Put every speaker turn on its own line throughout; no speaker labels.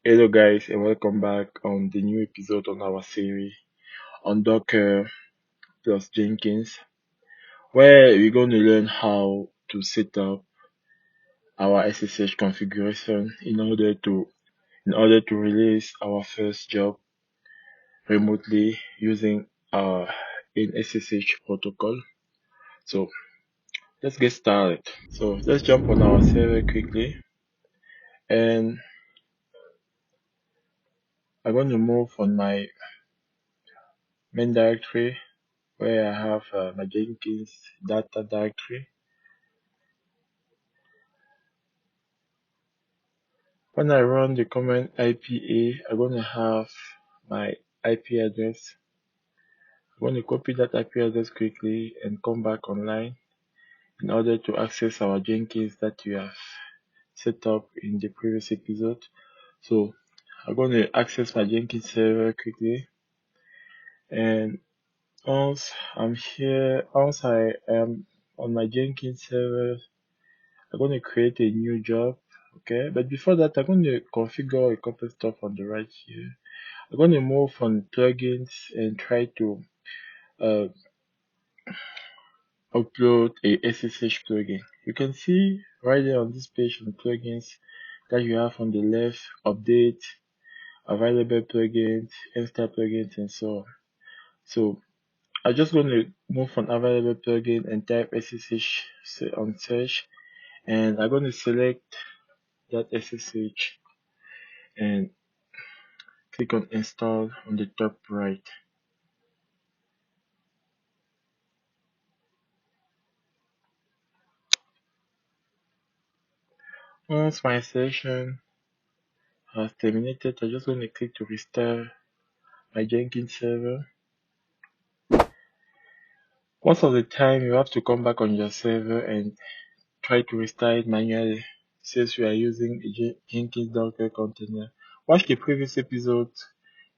Hello guys and welcome back on the new episode on our series on Docker plus Jenkins, where we're going to learn how to set up our SSH configuration in order to release our first job remotely using our in SSH protocol. So let's get started. So let's jump on our server quickly, and I'm going to move on my main directory where I have my Jenkins data directory. When I run the command IPA, I'm going to have my IP address. I'm going to copy that IP address quickly and come back online in order to access our Jenkins that we have set up in the previous episode. So I'm going to access my Jenkins server quickly, and once I am on my Jenkins server, I'm going to create a new job. Okay, but before that, I'm going to configure a couple stuff on the right here. I'm going to move on plugins and try to uh, upload a SSH plugin. You can see right there on this page on plugins that you have on the left, update, available plugins, install plugins, and so on. So I'm just going to move on available plugin and type SSH on search, and I'm going to select that SSH and click on install on the top right. Once my installation has terminated, I'm just going to click to restart my Jenkins server. Most of the time, you have to come back on your server and try to restart it manually since we are using a Jenkins Docker container. Watch the previous episode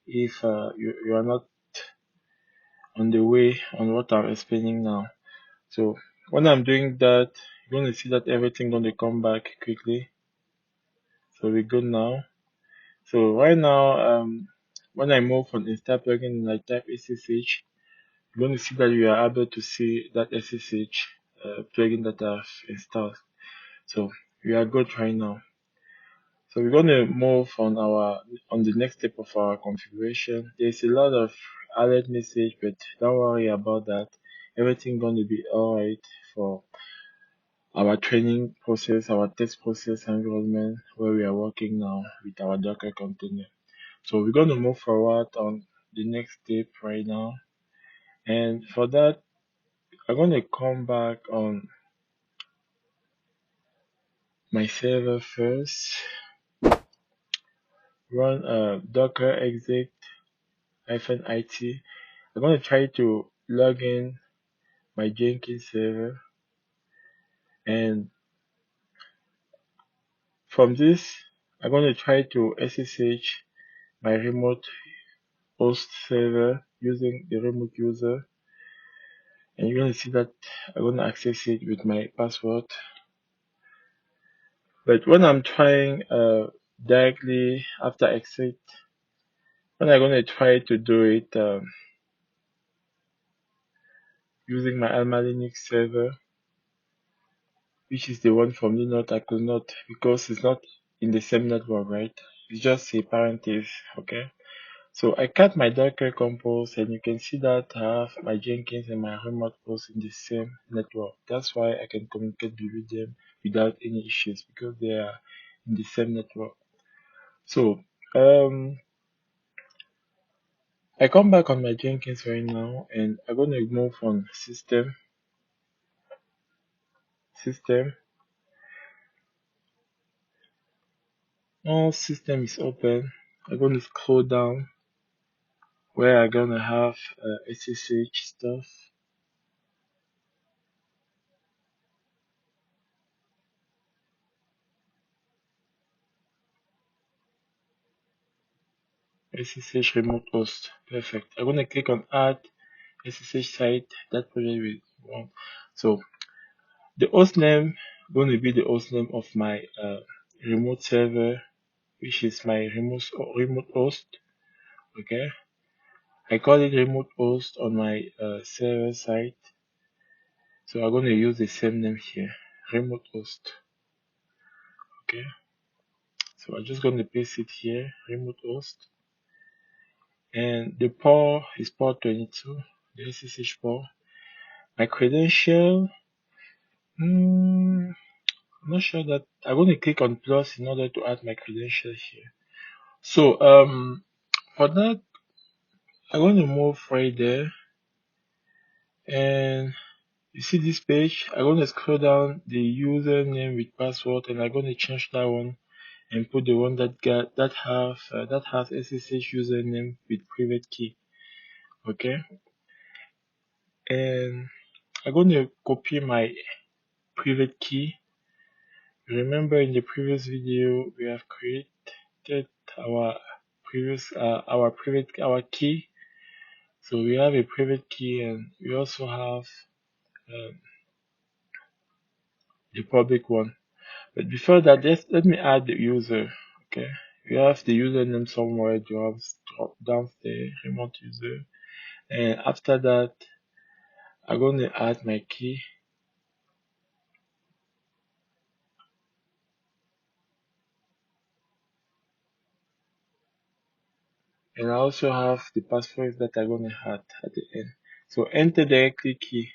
if you are not on the way on what I'm explaining now. So when I'm doing that, you're going to see that everything going to come back quickly. So we're good now. So right now, when I move on install plugin and I type SSH, you're going to see that you are able to see that SSH plugin that I've installed. So we are good right now. So we're going to move on the next step of our configuration. There's a lot of alert message, but don't worry about that. Everything going to be alright for our training process, our test process environment where we are working now with our Docker container. So we're going to move forward on the next step right now. And for that, I'm going to come back on my server first, run docker exec -it. I'm going to try to log in my Jenkins server, and from this, I'm going to try to SSH my remote host server using the remote user, and you're going to see that I'm going to access it with my password. But when I'm trying directly after exit, when I'm going to try to do it using my Alma Linux server, which is the one from Linux, I could not because it's not in the same network, right? It's just a parenthesis, okay? So I cut my Docker compose, and you can see that I have my Jenkins and my remote host in the same network. That's why I can communicate with them without any issues because they are in the same network. So I come back on my Jenkins right now, and I'm going to move on system. All system is open. I'm going to scroll down where I'm going to have SSH stuff. SSH remote host. Perfect. I'm going to click on add SSH site. That project we want. So the host name going to be the host name of my remote server which is my remote host. Okay, I call it remote host on my server side. So I'm going to use the same name here, remote host. Okay, so I'm just going to paste it here, remote host. And the port is port 22, the SSH port. My credential, I'm not sure that I'm going to click on plus in order to add my credential here. So for that, I'm going to move right there, and you see this page. I'm going to scroll down the username with password, and I'm going to change that one and put the one that has SSH username with private key. Okay, and I'm going to copy my private key. Remember, in the previous video we have created our our key. So we have a private key, and we also have um, the public one. But before that, let me add the user. Okay, we have the username somewhere. You have downstairs remote user, and after that, I'm going to add my key. And I also have the password that I'm going to add at the end. So enter directly key.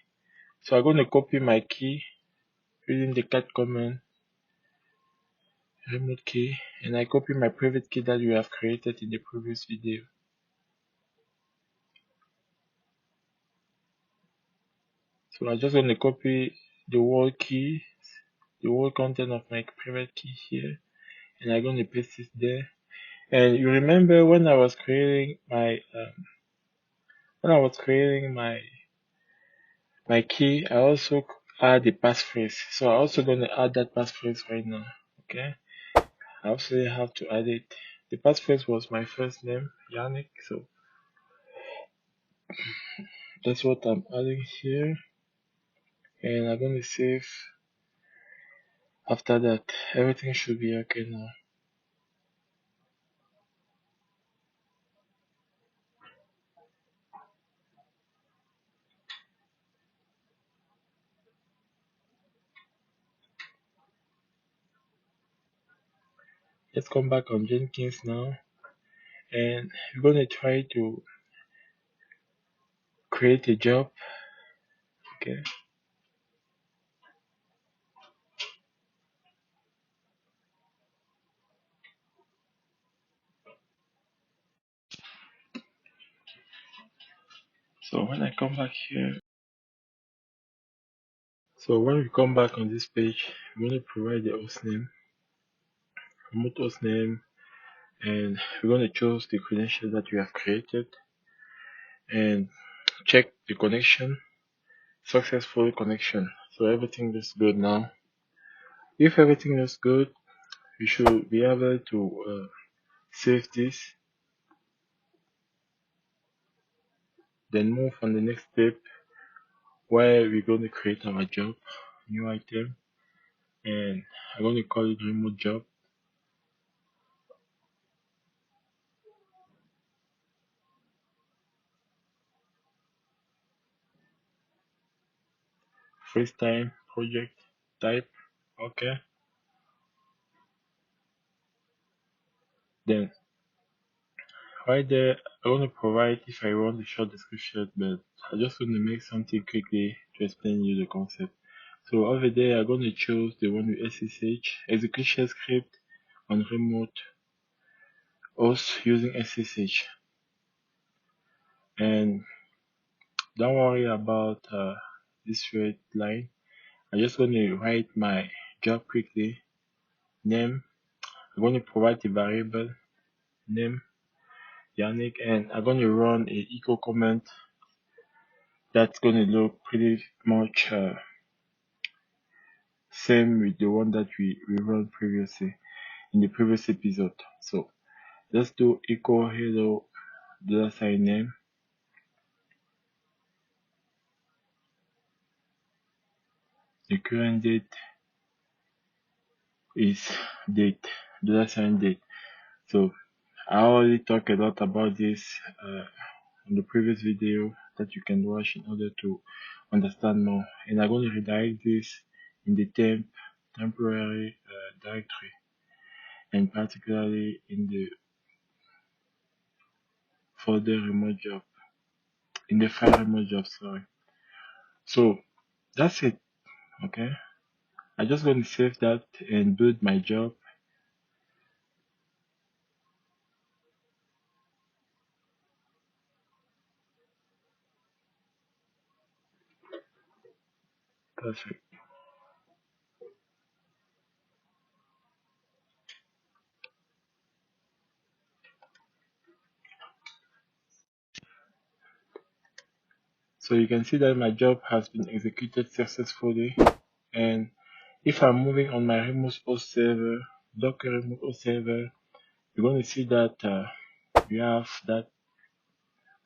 So I'm going to copy my key using the cat command, remote key, and I copy my private key that we have created in the previous video. So I'm just going to copy the whole key, the whole content of my private key here, and I'm going to paste it there. And you remember when I was creating my my key, I also add the passphrase. So I'm also going to add that passphrase right now. Okay, I also have to add it. The passphrase was my first name, Yannick. So that's what I'm adding here, and I'm going to save. After that, everything should be okay now. Let's come back on Jenkins now, and we're going to try to create a job. Okay, so when I come back here, so when we come back on this page, we're going to provide the host name, remote host name, and we're going to choose the credential that we have created and check the connection, successful connection. So everything looks good now. If everything looks good, we should be able to save this, then move on the next step where we're going to create our job, new item, and I'm going to call it remote job. First time project type. Okay, then right there I want to provide, if I want, a short description, but I just want to make something quickly to explain you the concept. So over there I'm going to choose the one with SSH execution script on remote host using SSH, and don't worry about this red line. I'm just going to write my job quickly. Name, I'm going to provide a variable name Yannick, and I'm going to run a echo command that's going to look pretty much same with the one that we run previously in the previous episode. So let's do echo hello $sign name. The current date is date $sign date. So I already talked a lot about this on the previous video that you can watch in order to understand more. And I'm going to redirect this in the temporary directory, and particularly in the folder remote job, in the file remote job, sorry. So that's it, okay? I'm just going to save that and build my job. Perfect. So you can see that my job has been executed successfully. And if I'm moving on my remote host server, Docker remote host server, you're going to see that we have that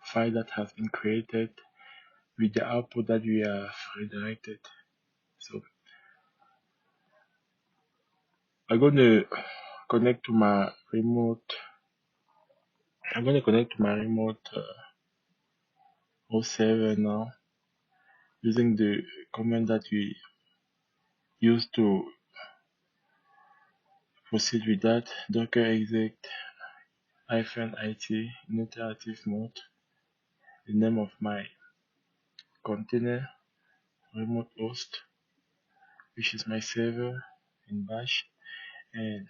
file that has been created with the output that we have redirected. So I'm going to connect to my remote. I'm going to connect to my remote host server now using the command that we used to proceed with that. Docker exec -it in iterative mode. The name of my container remote host, which is my server in bash, and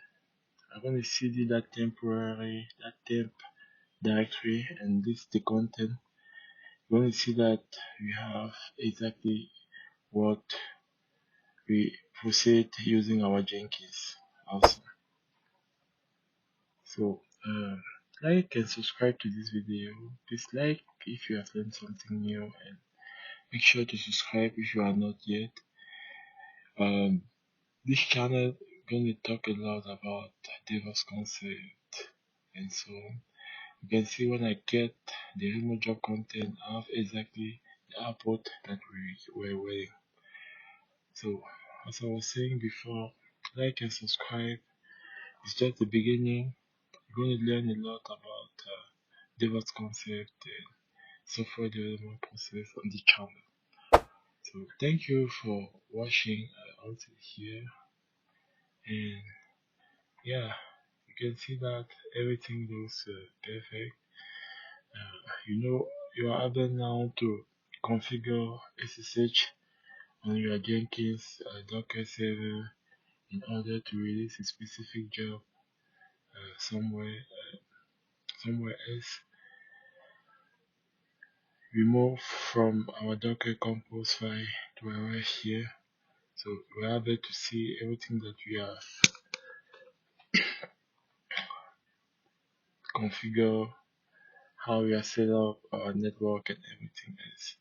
I'm going to cd that temp directory, and this is the content. You're going to see that we have exactly what we proceed using our Jenkins also. So like and subscribe to this video. Please like if you have learned something new, and make sure to subscribe if you are not yet. This channel gonna talk a lot about DevOps concept and so on. You can see when I get the remote job content, I have exactly the output that we were waiting. So as I was saying before, like and subscribe. It's just the beginning. You're going to learn a lot about DevOps concept and software development process on the channel. So thank you for watching until here, and yeah, you can see that everything looks perfect. You are able now to configure SSH on your Jenkins Docker server in order to release a specific job somewhere else. We move from our Docker compose file to arrive here. So we're able to see everything that we have configured, how we are set up our network and everything else.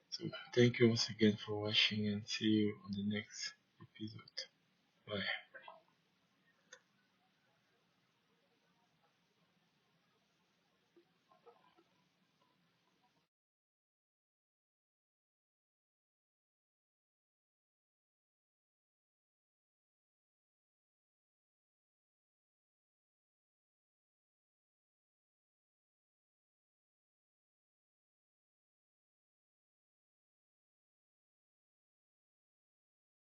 So thank you once again for watching, and see you on the next episode. Bye.